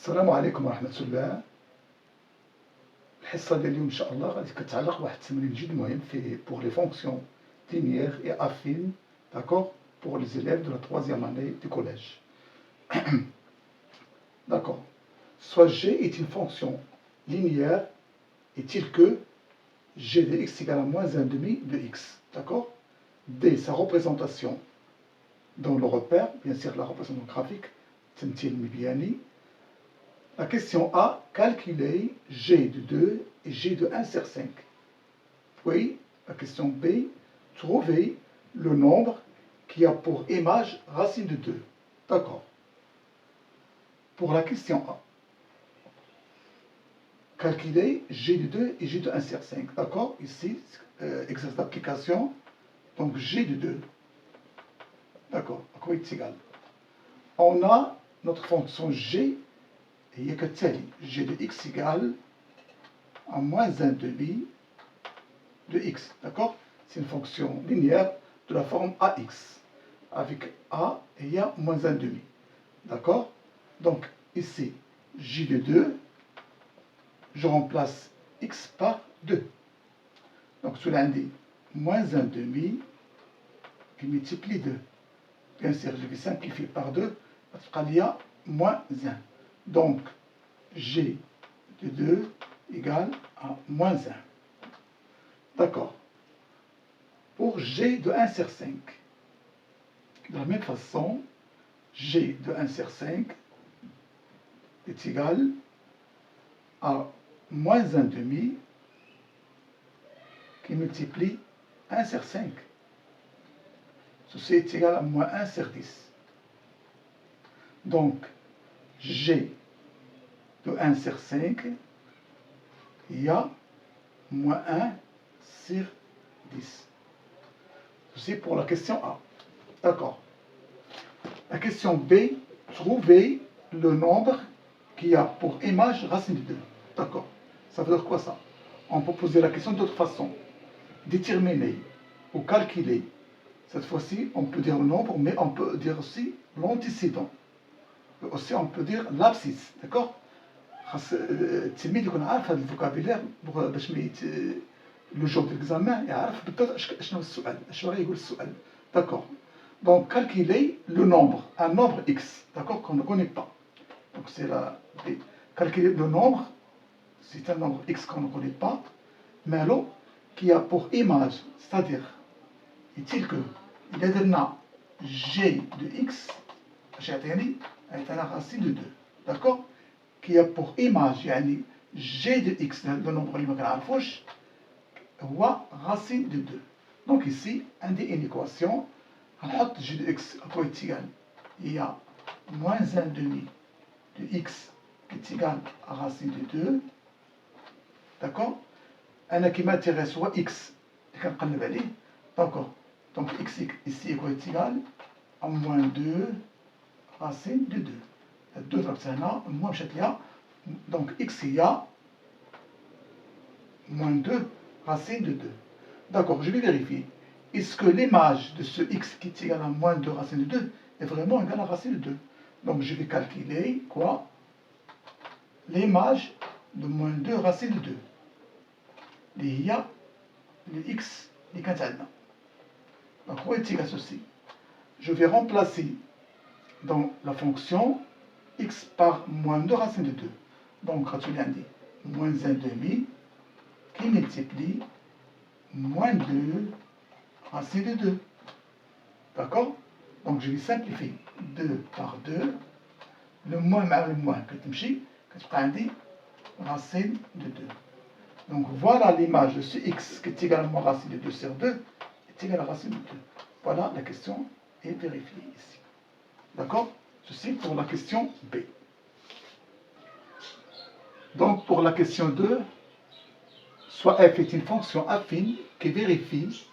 السلام عليكم ورحمة الله. الحصة ديال اليوم إن شاء الله غادي كتعلق بواحد التمرين جد مهم pour les fonctions linéaires et affines, d'accord, pour les élèves de la 3e année du collège. D'accord. Soit g est une fonction linéaire est-il que g de x égale à moins 1 demi de x, d'accord. D, sa représentation dans le repère, bien sûr la représentation graphique, تمثيل مبياني. La question A, calculer g de 2 et g de 1 sur 5. Puis, la question B, trouver le nombre qui a pour image racine de 2. D'accord. Pour la question A, calculer g de 2 et g de 1 sur 5. D'accord. Ici, exercice d'application. Donc, g de 2. D'accord. À quoi est égal? On a notre fonction g. هي كالتالي g de x égale à moins 1 demi de x, d'accord. C'est une fonction linéaire de la forme ax, avec a et il y a moins 1 demi, d'accord. Donc ici, j de 2, je remplace x par 2. Donc cela indique moins 1 demi qui multiplie 2. Bien sûr, je vais simplifier par 2, parce qu'il y a moins 1. Donc, g de 2 égale à moins 1. D'accord. Pour g de 1 sur 5, de la même façon, g de 1 sur 5 est égal à moins 1 demi qui multiplie 1 sur 5. Ceci est égal à moins 1 sur 10. Donc, g de 1 sur 5, il y a moins 1 sur 10. Ceci pour la question A. D'accord. La question B, trouver le nombre qui a pour image racine de 2. D'accord. Ça veut dire quoi ça? On peut poser la question d'autre façon. Déterminer ou calculer. Cette fois-ci, on peut dire le nombre, mais on peut dire aussi l'antécédent. Aussi, on peut dire l'abscisse. D'accord. خاص التلميذ يكون عارف هذا الفوكابيلير باش لو جور ديال l'examen يعرف بالضبط شنو هو السؤال، شنو غيقول السؤال. D'accord. Donc calculer le nombre, un nombre x, d'accord, qu'on ne connaît pas. Donc c'est la B. Calculer le nombre, c'est un nombre x qu'on ne connaît pas, mais alors qui a pour image, c'est-à-dire est-il que il y a g de x, يعطيني racine de 2, d'accord, qui a pour image يعني g de x, le nombre اللي ما كنعرفوش هو racine de 2. Donc ici عندي une équation, غنحط g de x à quoi est égal, il y a moins 1 demi de x qui est égal à racine de 2, d'accord. انا qui m'intéresse هو x اللي كنقلب عليه, d'accord. Donc x ici est égal à moins 2 racine de 2. 2 ضربت هنا moins مشات ليها, donc x il y a moins 2 racine de 2. D'accord, je vais vérifier. Est-ce que l'image de ce x qui est égal à moins 2 racine de 2 est vraiment égal à racine de 2? Donc je vais calculer quoi? L'image de moins 2 racine de 2. Il y a le x qui est égal. Donc où est égal ceci? Je vais remplacer dans la fonction x par moins 2 racine de 2. Donc, on dit moins 1 demi qui multiplie moins 2 racine de 2. D'accord? Donc, je vais simplifier 2 par 2. Le moins avec le moins, que tu racine de 2. Donc, voilà l'image de ce x qui est également racine de 2 sur 2 est égal à racine de 2. Voilà, la question est vérifiée ici. D'accord? Ceci pour la question B. Donc pour la question 2, soit f est une fonction affine qui vérifie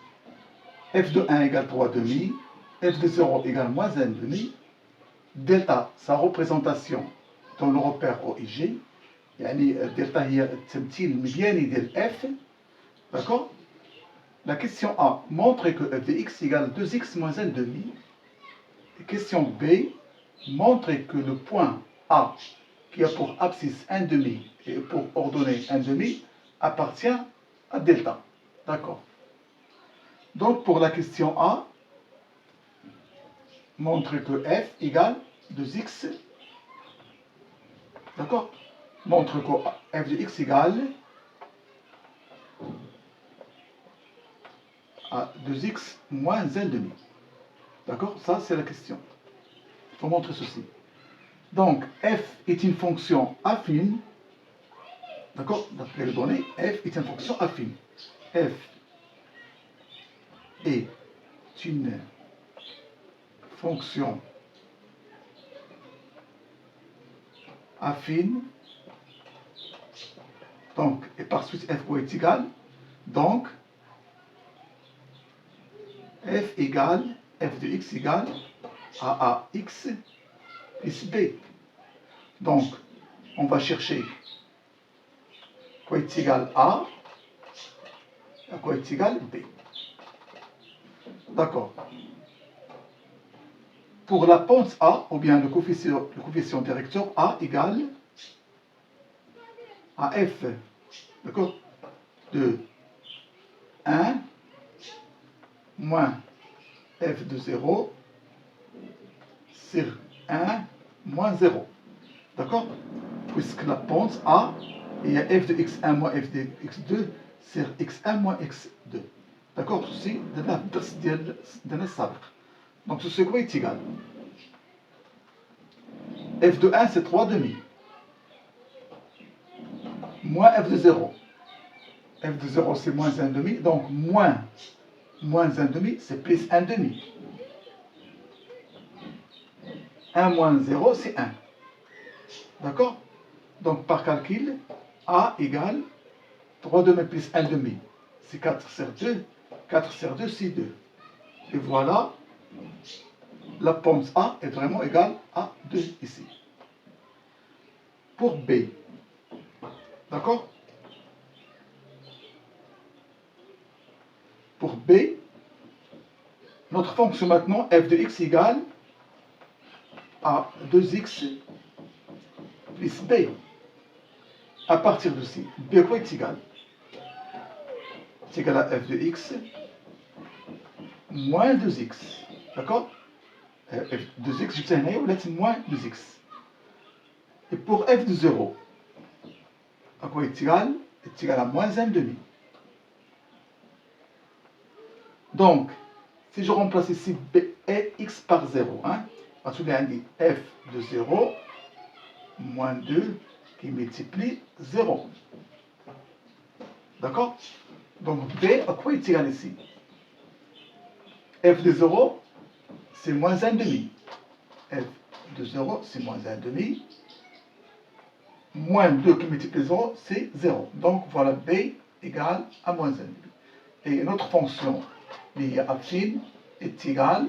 f de 1 égale 3 demi, f de 0 égale moins 1 demi, delta sa représentation dans le repère OIG, يعني delta هي التمثيل المبياني ديال f, d'accord. La question A montre que f de x égale 2x moins 1 demi. Question B montre que le point A qui a pour abscisse 1,5 et pour ordonnée 1,5 appartient à delta. D'accord. Donc pour la question A, montre que f égale 2x. D'accord. Montre que f de x égale à 2x moins 1,5. D'accord. Ça, c'est la question. Il faut montrer ceci. Donc, f est une fonction affine. D'accord. D'après les données, f est une fonction affine. F est une fonction affine. Donc, et par suite f est égal. Donc, f égale, f de x égale à ax plus b. Donc, on va chercher quoi est égal à quoi est égal b. D'accord. Pour la ponce a, ou bien le coefficient directeur a égale à f, d'accord, de 1 moins f de 0 sur 1 moins 0. D'accord. Puisque la ponce a, il y a f de x1 moins f de x2 sur x1 moins x2. D'accord. Ceci de la sabre. Donc ce quoi est égal. F de 1 c'est 3 demi. Moins f de 0. F de 0 c'est moins 1 demi. Donc moins 1 demi c'est plus 1 demi. 1 moins 0 c'est 1. D'accord. Donc par calcul, A égale 3 demi plus 1 demi. C'est 4 sur 2. 4 sur 2 c'est 2. Et voilà, la ponce A est vraiment égale à 2 ici. Pour B, d'accord. Pour B, notre fonction maintenant, f de x égale à 2x plus b. À partir de ici, b quoi est égal? C'est égal à f de x moins 2x. D'accord. F de 2x, je tiens moins 2x. Et pour f de 0, à quoi est égal? Est égal à moins 1 demi. Donc, si je remplace ici b et x par 0, hein, parce qu'on a dit f de 0 moins 2 qui multiplie 0. D'accord. Donc b à quoi est égal ici? F de 0, c'est moins 1 demi. F de 0, c'est moins 1 demi. Moins 2 qui multiplie 0, c'est 0. Donc voilà b égale à moins 1 demi. Et notre fonction liée affine est égale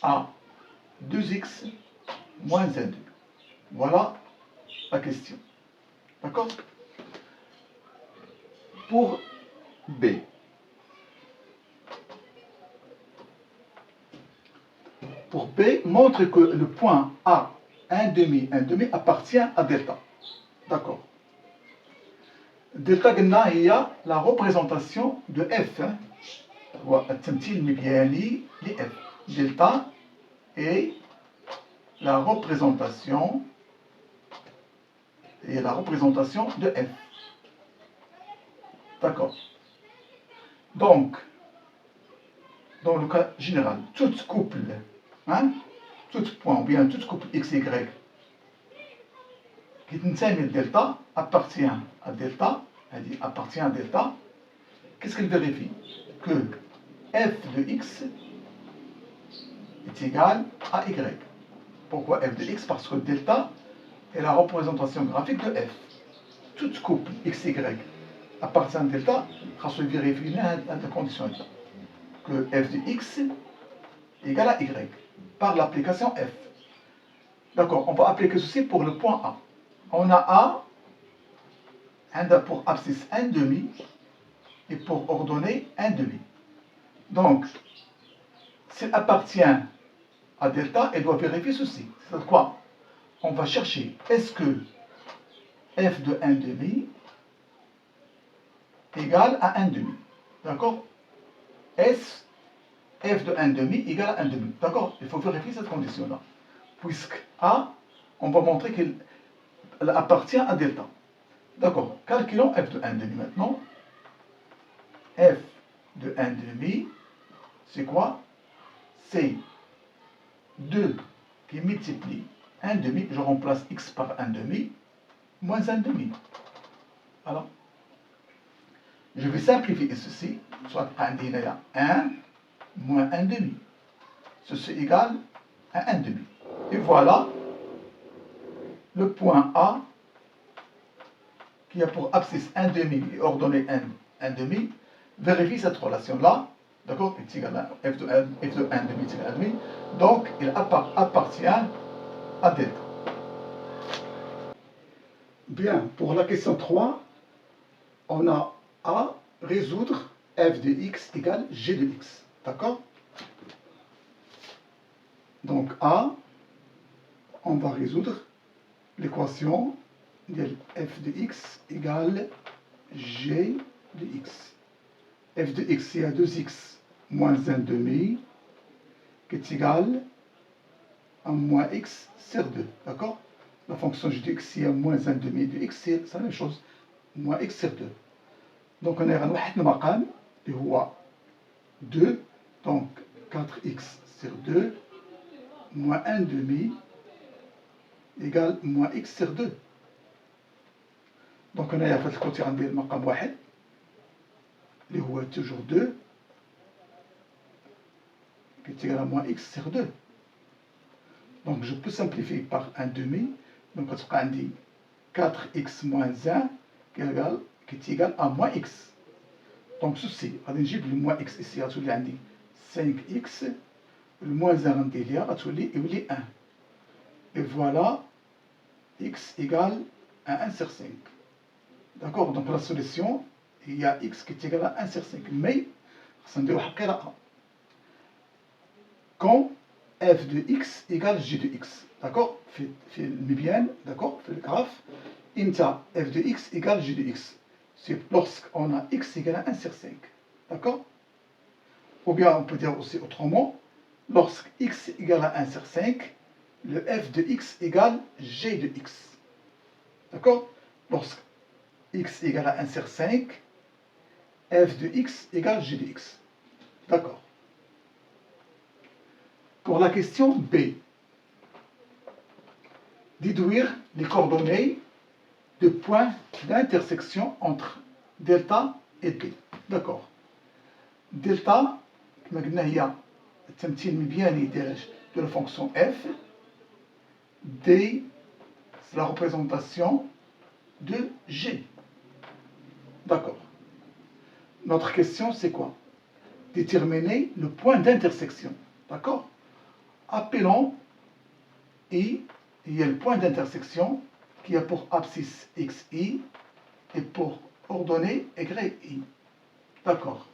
à 2x moins 1 demi. Voilà la question. D'accord. Pour B. Pour B, montre que le point A, 1 demi appartient à delta. D'accord. Delta il y a la représentation de F. Delta est la représentation de F. D'accord. Donc, dans le cas général, toute couple, tout point ou bien toute couple x, y qui contient delta appartient à delta, qu'est-ce qu'elle vérifie? Que f de x est égal à y. Pourquoi f de x? Parce que delta est la représentation graphique de f. Toute couple x, y appartient à delta, il faut vérifier la condition que f de x est égal à y par l'application f. D'accord, on va appliquer ceci pour le point A. On a A, pour abscisse 1 demi et pour ordonnée 1 demi. Donc, s'il appartient à delta, elle doit vérifier ceci. C'est quoi? On va chercher, est-ce que f de 1 demi égale à 1 demi. D'accord? S, f de 1 demi égale à 1 demi. D'accord? Il faut vérifier cette condition-là. Puisque A, on va montrer qu'elle appartient à delta. D'accord? Calculons f de 1 demi maintenant. F de 1 demi, c'est quoi? C'est 2 qui multiplie 1 demi, je remplace x par 1 demi, moins 1 demi. Voilà. Je vais simplifier ceci, soit 1 moins 1 demi. Ceci égale à 1 demi. Et voilà le point A qui a pour abscisse 1 demi et ordonnée 1 demi. Vérifie cette relation-là. D'accord? Est égal à f de 1 demi est égal à 1 demi. Donc, il appartient à delta. Bien, pour la question 3, on a à résoudre f de x égale g de x. D'accord? Donc, on va résoudre l'équation de f de x égale g de x. F de x, c'est à 2x moins 1 demi, qui est égal à moins x sur 2. D'accord? La fonction g de x, c'est à moins 1 demi de x, c'est la même chose. Moins x sur 2. Donc, on a un maqam, qui est 2. Donc, 4x sur 2, moins 1 demi, égale moins x sur 2. Donc, on a fait le côté عندي المقام واحد اللي هو toujours 2 qui est égal à moins x sur 2. Donc, je peux simplifier par 1 demi. Donc, on a 4x moins 1 qui est égal à moins x. Donc, ceci, on va le moins x ici, on a 5x. Le moins 1 on a 1. Et voilà, x égale à 1 sur 5. D'accord? Donc, la solution, il y a x qui est égal à 1 sur 5. Mais, ça me dit quand f de x égale g de x. D'accord? Fait le bien, d'accord? Fait le graphe. Imta f de x égale g de x. C'est lorsqu'on a x égale à 1 sur 5. D'accord? Ou bien on peut dire aussi autrement, lorsque x égale à 1 sur 5, le f de x égale g de x. D'accord? Lorsque x égale à 1 sur 5, f de x égale g de x. D'accord. Pour la question B, déduire les coordonnées de points d'intersection entre delta et D. D'accord. Delta, كما قلنا هي التمثيل المبياني de la fonction f. D, c'est la représentation de G. D'accord. Notre question, c'est quoi? Déterminer le point d'intersection. D'accord? Appelons I, il y a le point d'intersection qui a pour abscisse xi et pour ordonnée yi. D'accord.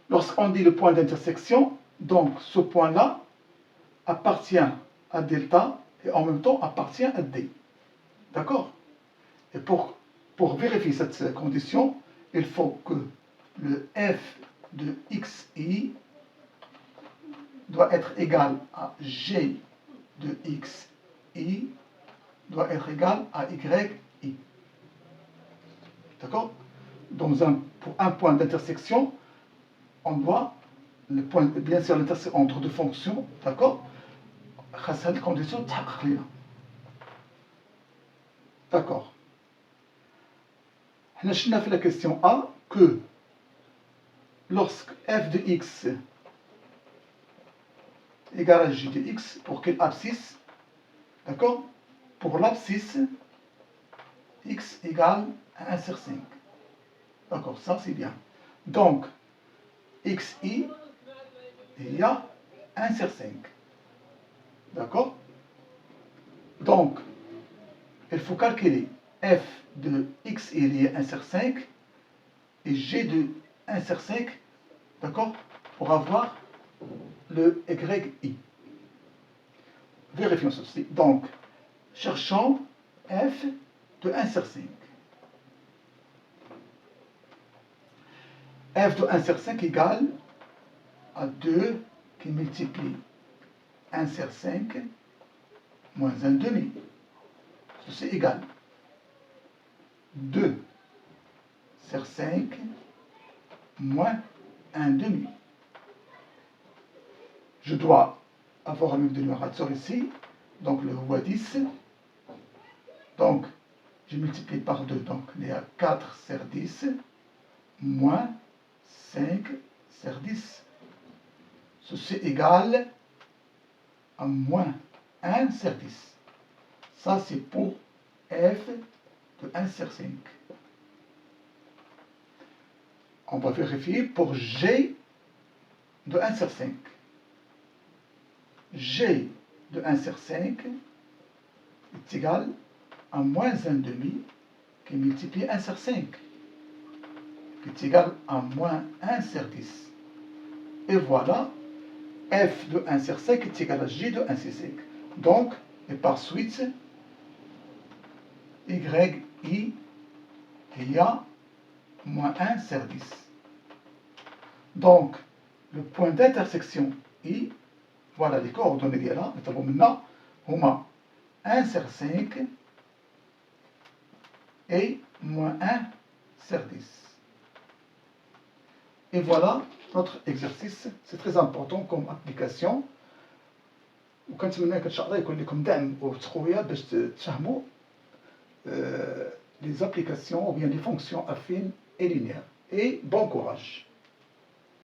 Lorsqu'on dit le point d'intersection, donc ce point-là appartient à delta et en même temps appartient à D. D'accord? Et pour vérifier cette condition, il faut que le f de xi doit être égal à g de xi doit être égal à yi. D'accord? Pour un point d'intersection, on doit, bien sûr, l'intersection entre deux fonctions, d'accord? Cette condition est d'accord. On a fait la question A que lorsque f de x égale à g de x, pour quelle abscisse? D'accord? Pour l'abscisse x égale à 1 sur 5. D'accord, ça c'est bien. Donc, xi, il y a 1 sur 5. D'accord? Donc, il faut calculer f de x il y a 1 sur 5 et g de 1 sur 5, d'accord? Pour avoir le yi. Vérifions ceci. Donc, cherchons f de 1 sur 5. F de 1 sur 5 égale à 2 qui multiplie 1 sur 5 moins 1 demi. Ceci est égal 2 sur 5 moins 1 demi. Je dois avoir un même dénominateur ici, donc le roi 10. Donc, je multiplie par 2, donc il y a 4 sur 10 moins 5 sur 10. Ceci est égal à moins 1 sur 10. Ça, c'est pour f de 1 sur 5. On va vérifier pour g de 1 sur 5. G de 1 sur 5 est égal à moins 1 demi qui multiplie 1 sur 5, qui est égal à moins 1 sur 10. Et voilà, f de 1 sur 5 est égal à g de 1 sur 5. Donc, et par suite, y, i, il y a moins 1 sur 10. Donc, le point d'intersection i, voilà les coordonnées ديالها نطلبوا منها هما 1 sur 5 et moins 1 sur 10. Et voilà notre exercice. C'est très important comme application. وكنتمنى ان شاء الله يكون لكم دعم وتقويه باش تفهموا les applications ou bien les fonctions affines et linéaires. Et bon courage.